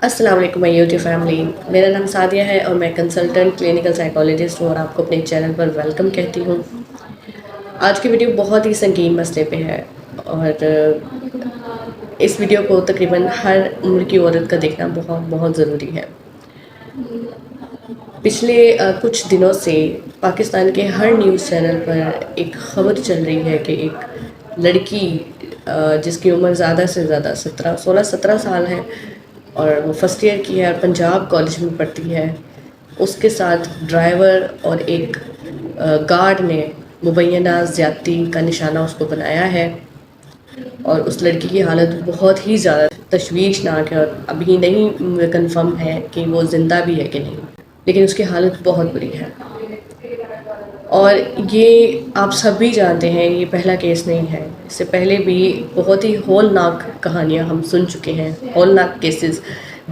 السلام علیکم YouTube family, میرا نام سعدیہ ہے اور میں کنسلٹنٹ کلینکل سائیکالوجسٹ ہوں اور آپ کو اپنے چینل پر ویلکم کہتی ہوں۔ آج کی ویڈیو بہت ہی سنگین مسئلے پہ ہے اور اس ویڈیو کو تقریباً ہر عمر کی عورت کا دیکھنا بہت بہت ضروری ہے۔ پچھلے کچھ دنوں سے پاکستان کے ہر نیوز چینل پر ایک خبر چل رہی ہے کہ ایک لڑکی جس کی عمر زیادہ سے زیادہ 16-17 سال ہے اور وہ فرسٹ ایئر کی ہے اور پنجاب کالج میں پڑھتی ہے، اس کے ساتھ ڈرائیور اور ایک گارڈ نے مبینہ زیادتی کا نشانہ اس کو بنایا ہے اور اس لڑکی کی حالت بہت ہی زیادہ تشویشناک ہے اور ابھی نہیں کنفرم ہے کہ وہ زندہ بھی ہے کہ نہیں، لیکن اس کی حالت بہت بری ہے۔ اور یہ آپ سب بھی جانتے ہیں، یہ پہلا کیس نہیں ہے، اس سے پہلے بھی بہت ہی ہولناک کہانیاں ہم سن چکے ہیں، ہولناک کیسز،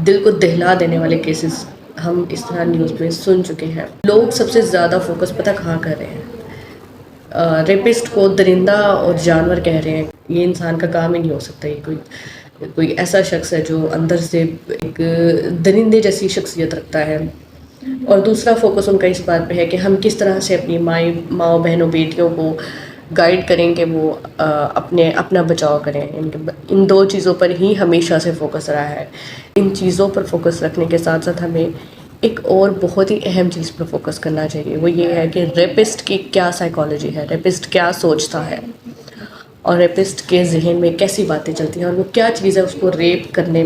دل کو دہلا دینے والے کیسز ہم اس طرح نیوز میں سن چکے ہیں۔ لوگ سب سے زیادہ فوکس پتہ کہاں کر رہے ہیں؟ ریپسٹ کو درندہ اور جانور کہہ رہے ہیں۔ یہ انسان کا کام ہی نہیں ہو سکتا، یہ کوئی ایسا شخص ہے جو اندر سے ایک درندے جیسی شخصیت رکھتا ہے۔ اور دوسرا فوکس ان کا اس بات پہ ہے کہ ہم کس طرح سے اپنی ماؤں بہنوں بیٹیوں کو گائیڈ کریں کہ وہ اپنا بچاؤ کریں۔ ان دو چیزوں پر ہی ہمیشہ سے فوکس رہا ہے۔ ان چیزوں پر فوکس رکھنے کے ساتھ ساتھ ہمیں ایک اور بہت ہی اہم چیز پر فوکس کرنا چاہیے، وہ یہ ہے کہ ریپسٹ کی کیا سائیکالوجی ہے، ریپسٹ کیا سوچتا ہے اور ریپسٹ کے ذہن میں کیسی باتیں چلتی ہیں اور وہ کیا چیزیں اس کو ریپ کرنے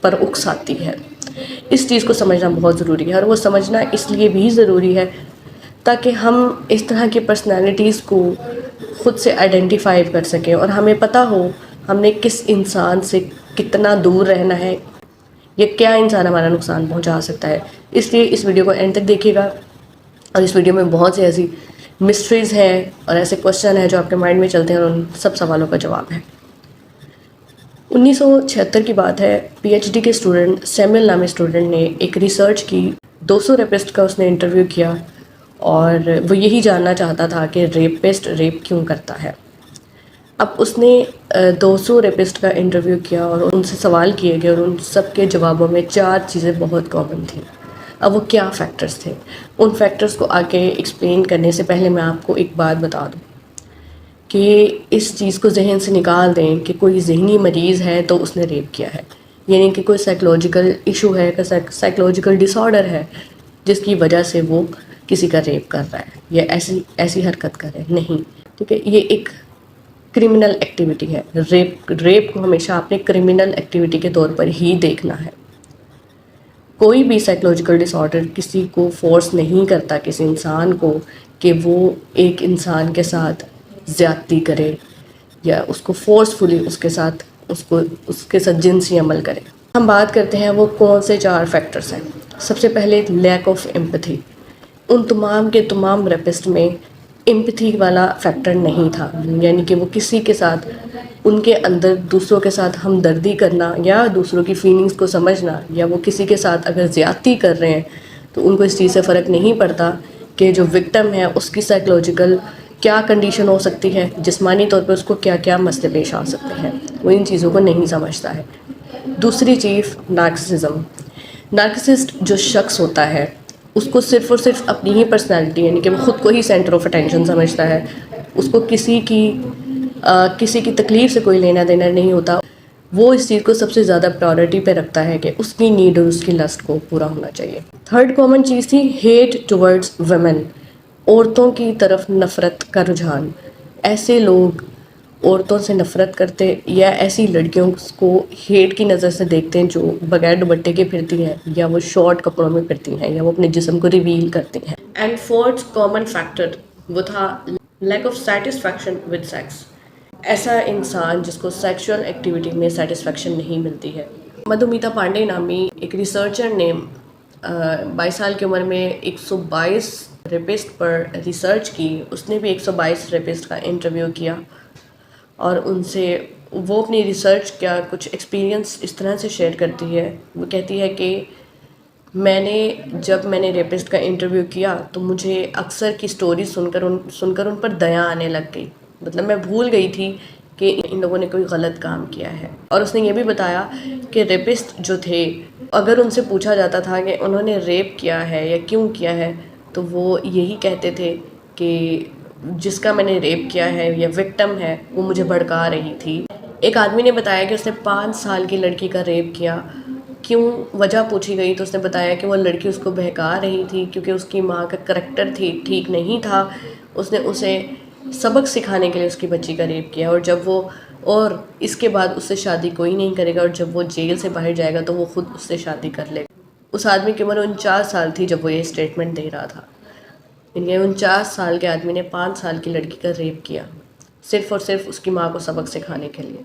پر اکساتی ہے۔ اس چیز کو سمجھنا بہت ضروری ہے اور وہ سمجھنا اس لیے بھی ضروری ہے تاکہ ہم اس طرح کی پرسنالٹیز کو خود سے آئیڈینٹیفائی کر سکیں اور ہمیں پتہ ہو ہم نے کس انسان سے کتنا دور رہنا ہے یا کیا انسان ہمارا نقصان پہنچا سکتا ہے۔ اس لیے اس ویڈیو کو اینڈ تک دیکھیے گا اور اس ویڈیو میں بہت سی ایسی مسٹریز ہیں اور ایسے کوشچن ہیں جو آپ کے مائنڈ میں چلتے ہیں اور ان سب سوالوں کا جواب ہے۔ 1976 کی بات ہے، پی ایچ ڈی کے اسٹوڈنٹ سیموئل نامی اسٹوڈنٹ نے ایک ریسرچ کی، 200 ریپسٹ کا اس نے انٹرویو کیا اور وہ یہی جاننا چاہتا تھا کہ ریپسٹ ریپ کیوں کرتا ہے۔ اب اس نے 200 ریپسٹ کا انٹرویو کیا اور ان سے سوال کیے گئے اور ان سب کے جوابوں میں 4 چیزیں بہت کامن تھیں۔ اب وہ کیا فیکٹرز تھے؟ ان فیکٹرز کو آگے ایکسپلین کرنے سے پہلے میں آپ کو ایک بات بتا دوں کہ اس چیز کو ذہن سے نکال دیں کہ کوئی ذہنی مریض ہے تو اس نے ریپ کیا ہے، یعنی کہ کوئی سائیکولوجیکل ایشو ہے، سائیکولوجیکل ڈس آرڈر ہے جس کی وجہ سے وہ کسی کا ریپ کر رہا ہے یا ایسی حرکت کر رہا ہے، نہیں، ٹھیک ہے۔ یہ ایک کرمنل ایکٹیویٹی ہے۔ ریپ کو ہمیشہ اپنے کرمنل ایکٹیویٹی کے طور پر ہی دیکھنا ہے۔ کوئی بھی سائیکولوجیکل ڈس آرڈر کسی کو فورس نہیں کرتا، کسی انسان کو، کہ وہ ایک انسان کے ساتھ زیادتی کرے یا اس کو فورسفلی اس کے ساتھ جنسی عمل کرے۔ ہم بات کرتے ہیں وہ کون سے 4 فیکٹرز ہیں۔ سب سے پہلے لیک آف ایمپتھی۔ ان تمام کے تمام ریپسٹ میں ایمپتھی والا فیکٹر نہیں تھا، یعنی کہ وہ کسی کے ساتھ ان کے اندر دوسروں کے ساتھ ہمدردی کرنا یا دوسروں کی فیلنگز کو سمجھنا، یا وہ کسی کے ساتھ اگر زیادتی کر رہے ہیں تو ان کو اس چیز سے فرق نہیں پڑتا کہ جو وکٹم ہے اس کی سائیکولوجیکل کیا کنڈیشن ہو سکتی ہے، جسمانی طور پر اس کو کیا کیا مسئلے پیش آ سکتے ہیں، وہ ان چیزوں کو نہیں سمجھتا ہے۔ دوسری چیز نارکسزم۔ نارکسسٹ جو شخص ہوتا ہے اس کو صرف اور صرف اپنی ہی پرسنالٹی، یعنی کہ وہ خود کو ہی سینٹر آف اٹینشن سمجھتا ہے، اس کو کسی کی تکلیف سے کوئی لینا دینا نہیں ہوتا۔ وہ اس چیز کو سب سے زیادہ پرائورٹی پہ رکھتا ہے کہ اس کی نیڈ اور اس کی لسٹ کو پورا ہونا چاہیے۔ تھرڈ کامن چیز تھی ہیٹ ٹورڈز ویمن، عورتوں کی طرف نفرت کا رجحان۔ ایسے لوگ عورتوں سے نفرت کرتے یا ایسی لڑکیوں کو ہیٹ کی نظر سے دیکھتے ہیں جو بغیر دوپٹے کے پھرتی ہیں یا وہ شارٹ کپڑوں میں پھرتی ہیں یا وہ اپنے جسم کو ریویل کرتی ہیں۔ اینڈ فورتھ کامن فیکٹر وہ تھا lack of satisfaction with sex. ایسا انسان جس کو سیکشول ایکٹیویٹی میں سیٹسفیکشن نہیں ملتی ہے۔ مدھومیتا پانڈے نامی ایک ریسرچر نے 22 سال کی عمر میں 122 ریپسٹ پر ریسرچ کی۔ اس نے بھی 122 ریپسٹ کا انٹرویو کیا اور ان سے وہ اپنی ریسرچ کا کچھ ایکسپیرینس اس طرح سے شیئر کرتی ہے۔ وہ کہتی ہے کہ جب میں نے ریپسٹ کا انٹرویو کیا تو مجھے اکثر کی سٹوری سن کر ان پر دیا آنے لگ گئی، مطلب میں بھول گئی تھی کہ ان لوگوں نے کوئی غلط کام کیا ہے. اور اس نے یہ بھی بتایا کہ ریپسٹ جو تھے اگر ان سے پوچھا جاتا تھا کہ انہوں نے ریپ کیا ہے یا کیوں کیا ہے تو وہ یہی کہتے تھے کہ جس کا میں نے ریپ کیا ہے یا وکٹم ہے وہ مجھے بھڑکا رہی تھی. ایک آدمی نے بتایا کہ اس نے 5 سال کی لڑکی کا ریپ کیا. کیوں وجہ پوچھی گئی تو اس نے بتایا کہ وہ لڑکی اس کو بہکا رہی تھی کیونکہ اس کی ماں کا کریکٹر ٹھیک نہیں تھا. اس نے اسے سبق سکھانے کے لیے اس کی بچی کا ریپ کیا اور اس کے بعد اس سے شادی کوئی نہیں کرے گا اور جب وہ جیل سے باہر جائے گا تو وہ خود اس سے شادی کر لے گا. اس آدمی کی عمر 49 سال تھی جب وہ یہ اسٹیٹمنٹ دے رہا تھا. یعنی 49 سال کے آدمی نے 5 سال کی لڑکی کا ریپ کیا صرف اور صرف اس کی ماں کو سبق سکھانے کے لیے.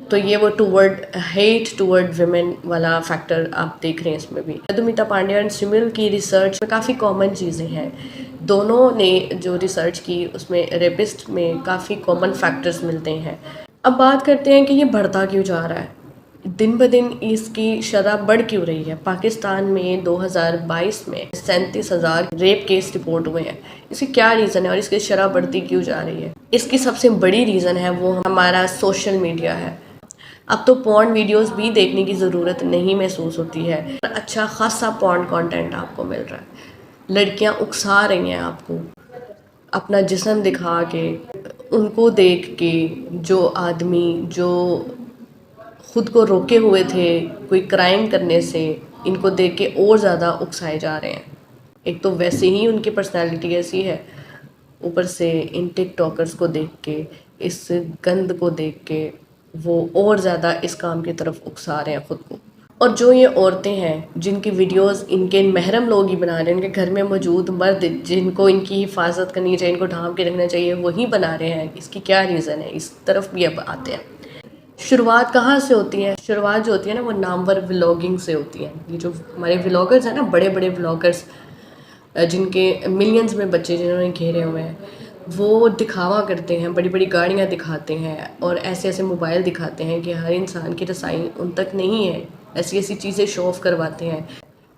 تو یہ وہ ہیٹ ٹورڈ ویمن والا فیکٹر آپ دیکھ رہے ہیں اس میں بھی. مدھومیتا پانڈیا اور سمل کی ریسرچ میں کافی کامن چیزیں ہیں. دونوں نے جو ریسرچ کی اس میں ریپسٹ میں کافی کامن فیکٹرز ملتے ہیں. اب بات کرتے ہیں کہ یہ بڑھتا کیوں جا رہا ہے, دن بدن اس کی شرح بڑھ کیوں رہی ہے. پاکستان میں 2022 میں 37,000 ریپ کیس رپورٹ ہوئے ہیں. اس کی کیا ریزن ہے اور اس کی شرح بڑھتی کیوں جا رہی ہے؟ اس کی سب سے بڑی ریزن ہے وہ ہمارا سوشل میڈیا ہے. اب تو پورن ویڈیوز بھی دیکھنے کی ضرورت نہیں محسوس ہوتی ہے. اچھا خاصا پورن کانٹینٹ آپ کو مل رہا ہے. لڑکیاں اکسا رہی ہیں آپ کو اپنا جسم دکھا کے. ان کو دیکھ کے جو آدمی جو خود کو روکے ہوئے تھے کوئی کرائم کرنے سے, ان کو دیکھ کے اور زیادہ اکسائے جا رہے ہیں. ایک تو ویسے ہی ان کی پرسنالٹی ایسی ہے, اوپر سے ان ٹک ٹاکرز کو دیکھ کے, اس گند کو دیکھ کے وہ اور زیادہ اس کام کی طرف اکسا رہے ہیں خود کو. اور جو یہ عورتیں ہیں جن کی ویڈیوز ان کے محرم لوگ ہی بنا رہے ہیں, ان کے گھر میں موجود مرد جن کو ان کی حفاظت کرنی چاہیے, ان کو ڈھانپ کے رکھنا چاہیے, وہی بنا رہے ہیں. اس کی کیا ریزن ہے؟ اس طرف بھی اب آتے ہیں. شروعات کہاں سے ہوتی ہے؟ شروعات جو ہوتی ہے نا وہ نامور ولاگنگ سے ہوتی ہے. یہ جو ہمارے ولاگرز ہیں نا, بڑے بڑے ولاگرز جن کے ملینز میں بچے جنہوں نے گھیرے ہوئے ہیں, وہ دکھاوا کرتے ہیں, بڑی بڑی گاڑیاں دکھاتے ہیں اور ایسے ایسے موبائل دکھاتے ہیں کہ ہر انسان کی رسائی ان تک نہیں ہے. ایسی ایسی چیزیں شو آف کرواتے ہیں.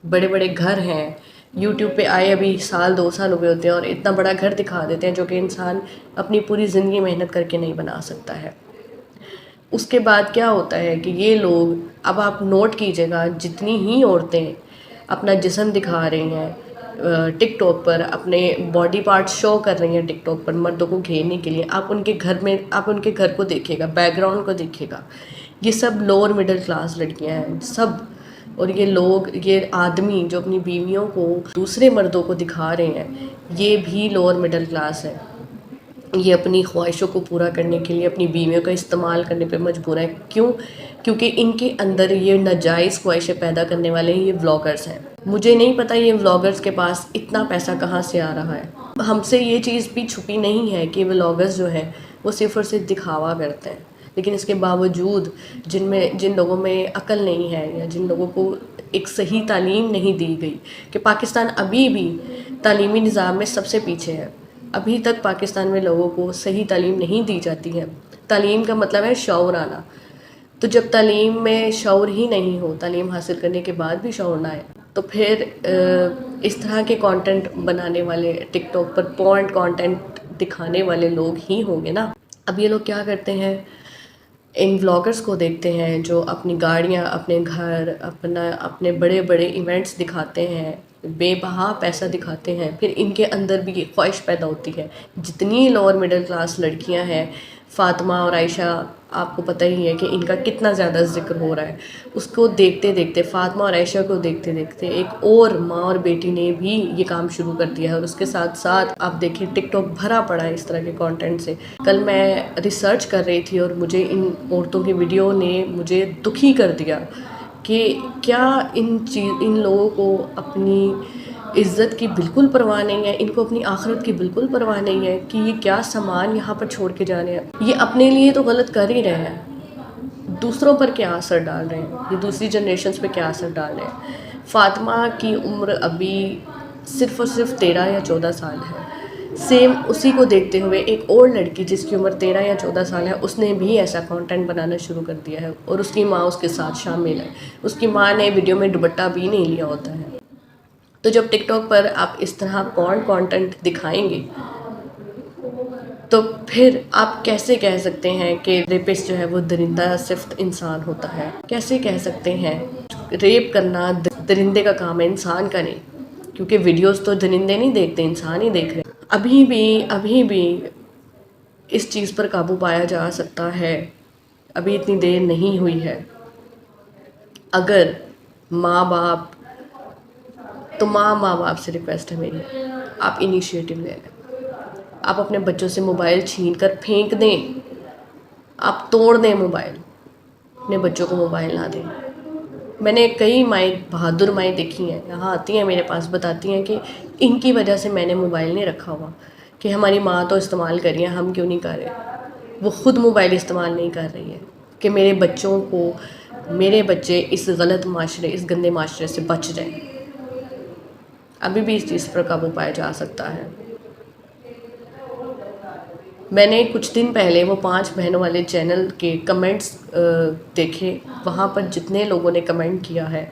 بڑے بڑے گھر ہیں, یوٹیوب پہ آئے ابھی 1-2 سال ہوئے ہوتے ہیں اور اتنا بڑا گھر دکھا دیتے ہیں جو کہ انسان اپنی پوری زندگی محنت کر کے نہیں بنا سکتا ہے. اس کے بعد کیا ہوتا ہے کہ یہ لوگ, اب آپ نوٹ کیجئے گا, جتنی ہی عورتیں اپنا جسم دکھا رہی ہیں ٹک ٹاک پر, اپنے باڈی پارٹس شو کر رہی ہیں ٹک ٹاک پر مردوں کو گھیرنے کے لیے, آپ ان کے گھر کو دیکھیے گا, بیک گراؤنڈ کو دیکھیے گا, یہ سب لوور مڈل کلاس لڑکیاں ہیں سب. اور یہ آدمی جو اپنی بیویوں کو دوسرے مردوں کو دکھا رہے ہیں, یہ بھی لوور مڈل کلاس ہے. یہ اپنی خواہشوں کو پورا کرنے کے لیے اپنی بیویوں کا استعمال کرنے پہ مجبور ہیں. کیوں؟ کیونکہ ان کے اندر یہ ناجائز خواہشیں پیدا کرنے والے یہ ولاگرز ہیں. مجھے نہیں پتہ یہ ولاگرز کے پاس اتنا پیسہ کہاں سے آ رہا ہے. ہم سے یہ چیز بھی چھپی نہیں ہے کہ ولاگرز جو ہیں وہ صرف اور صرف دکھاوا کرتے ہیں, لیکن اس کے باوجود جن لوگوں میں عقل نہیں ہے یا جن لوگوں کو ایک صحیح تعلیم نہیں دی گئی, کہ پاکستان ابھی بھی تعلیمی نظام میں سب سے پیچھے ہے. ابھی تک پاکستان میں لوگوں کو صحیح تعلیم نہیں دی جاتی ہے. تعلیم کا مطلب ہے شعور آنا. تو جب تعلیم میں شعور ہی نہیں ہو, تعلیم حاصل کرنے کے بعد بھی شعور نہ آئے, تو پھر اس طرح کے کانٹینٹ بنانے والے, ٹک ٹاک پر پورن کانٹینٹ دکھانے والے لوگ ہی ہوں گے نا. اب یہ لوگ کیا کرتے ہیں, ان ولاگرز کو دیکھتے ہیں جو اپنی گاڑیاں, اپنے گھر, اپنے بڑے بڑے ایونٹس دکھاتے ہیں, بے بہا پیسہ دکھاتے ہیں. پھر ان کے اندر بھی یہ خواہش پیدا ہوتی ہے. جتنی لوور مڈل کلاس لڑکیاں ہیں, فاطمہ اور عائشہ, آپ کو پتہ ہی ہے کہ ان کا کتنا زیادہ ذکر ہو رہا ہے. اس کو دیکھتے دیکھتے, فاطمہ اور عائشہ کو دیکھتے دیکھتے ایک اور ماں اور بیٹی نے بھی یہ کام شروع کر دیا ہے. اور اس کے ساتھ ساتھ آپ دیکھیں ٹک ٹاک بھرا پڑا ہے اس طرح کے کانٹینٹ سے. کل میں ریسرچ کر رہی تھی اور مجھے ان عورتوں کی ویڈیو نے مجھے دکھی کر دیا کہ کیا ان لوگوں کو اپنی عزت کی بالکل پرواہ نہیں ہے, ان کو اپنی آخرت کی بالکل پرواہ نہیں ہے کہ یہ کیا سامان یہاں پر چھوڑ کے جا رہے ہیں. یہ اپنے لیے تو غلط کر ہی رہے ہیں, دوسروں پر کیا اثر ڈال رہے ہیں, یہ دوسری جنریشنز پہ کیا اثر ڈال رہے ہیں. فاطمہ کی عمر ابھی صرف اور صرف 13 یا 14 سال ہے. سیم اسی کو دیکھتے ہوئے ایک اور لڑکی جس کی عمر 13 یا 14 سال ہے, اس نے بھی ایسا کانٹینٹ بنانا شروع کر دیا ہے اور اس کی ماں اس کے ساتھ شامل ہے. اس کی ماں نے ویڈیو میں دوپٹہ بھی نہیں لیا ہوتا ہے. تو جب ٹک ٹاک پر آپ اس طرح پورن کانٹینٹ دکھائیں گے تو پھر آپ کیسے کہہ سکتے ہیں کہ ریپسٹ جو ہے وہ درندہ صفت انسان ہوتا ہے؟ کیسے کہہ سکتے ہیں؟ ریپ کرنا درندے کا کام ہے، انسان کا نہیں، کیونکہ ویڈیوز تو درندے نہیں دیکھتے، انسان ہی دیکھ رہے ہیں۔ ابھی بھی اس چیز پر قابو پایا جا سکتا ہے، ابھی اتنی دیر نہیں ہوئی ہے۔ اگر ماں باپ سے ریکویسٹ ہے میری، آپ انیشیٹو لے لیں، آپ اپنے بچوں سے موبائل چھین کر پھینک دیں، آپ توڑ دیں موبائل، اپنے بچوں کو موبائل نہ دیں۔ میں نے کئی مائیں، بہادر مائیں دیکھی ہیں، یہاں آتی ہیں میرے پاس، بتاتی ہیں کہ ان کی وجہ سے میں نے موبائل نہیں رکھا ہوا، کہ ہماری ماں تو استعمال کر رہی ہیں، ہم کیوں نہیں کر رہے؟ وہ خود موبائل استعمال نہیں کر رہی ہے کہ میرے بچے اس غلط معاشرے، اس گندے معاشرے سے بچ جائیں۔ ابھی بھی اس چیز پر قابو پایا جا سکتا ہے۔ میں نے کچھ دن پہلے وہ 5 بہنوں والے چینل کے کمنٹس دیکھے، وہاں پر جتنے لوگوں نے کمنٹ کیا ہے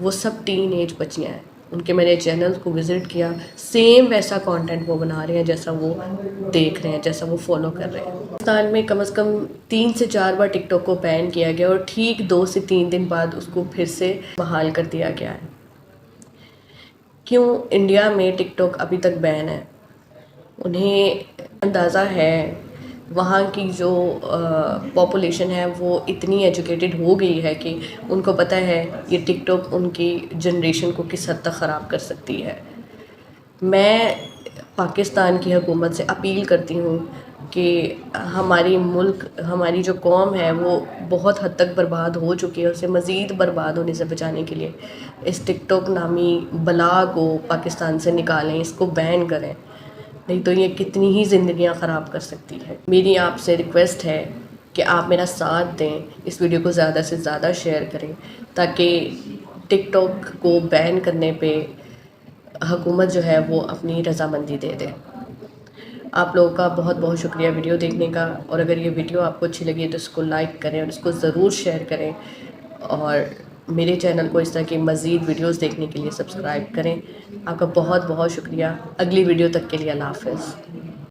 وہ سب ٹین ایج بچیاں ہیں۔ ان کے میں نے چینل کو وزٹ کیا، سیم ویسا کانٹینٹ وہ بنا رہے ہیں جیسا وہ دیکھ رہے ہیں، جیسا وہ فالو کر رہے ہیں۔ پاکستان میں کم از کم 3 سے 4 بار ٹک ٹاک کو بین کیا گیا، اور ٹھیک 2 سے 3 دن بعد اس کو پھر سے بحال کر دیا گیا ہے۔ کیوں انڈیا میں ٹک ٹاک ابھی تک بین ہے؟ انہیں اندازہ ہے، وہاں کی جو پاپولیشن ہے وہ اتنی ایجوکیٹڈ ہو گئی ہے کہ ان کو پتہ ہے یہ ٹک ٹاک ان کی جنریشن کو کس حد تک خراب کر سکتی ہے۔ میں پاکستان کی حکومت سے اپیل کرتی ہوں کہ ہماری جو قوم ہے وہ بہت حد تک برباد ہو چکی ہے، اسے مزید برباد ہونے سے بچانے کے لیے اس ٹک ٹاک نامی بلا کو پاکستان سے نکالیں، اس کو بین کریں، نہیں تو یہ کتنی ہی زندگیاں خراب کر سکتی ہے۔ میری آپ سے ریکویسٹ ہے کہ آپ میرا ساتھ دیں، اس ویڈیو کو زیادہ سے زیادہ شیئر کریں، تاکہ ٹک ٹاک کو بین کرنے پہ حکومت جو ہے وہ اپنی رضامندی دے دے۔ آپ لوگوں کا بہت بہت شکریہ ویڈیو دیکھنے کا، اور اگر یہ ویڈیو آپ کو اچھی لگی تو اس کو لائک کریں اور اس کو ضرور شیئر کریں، اور میرے چینل کو اس طرح کی مزید ویڈیوز دیکھنے کے لیے سبسکرائب کریں۔ آپ کا بہت بہت شکریہ۔ اگلی ویڈیو تک کے لیے اللہ حافظ۔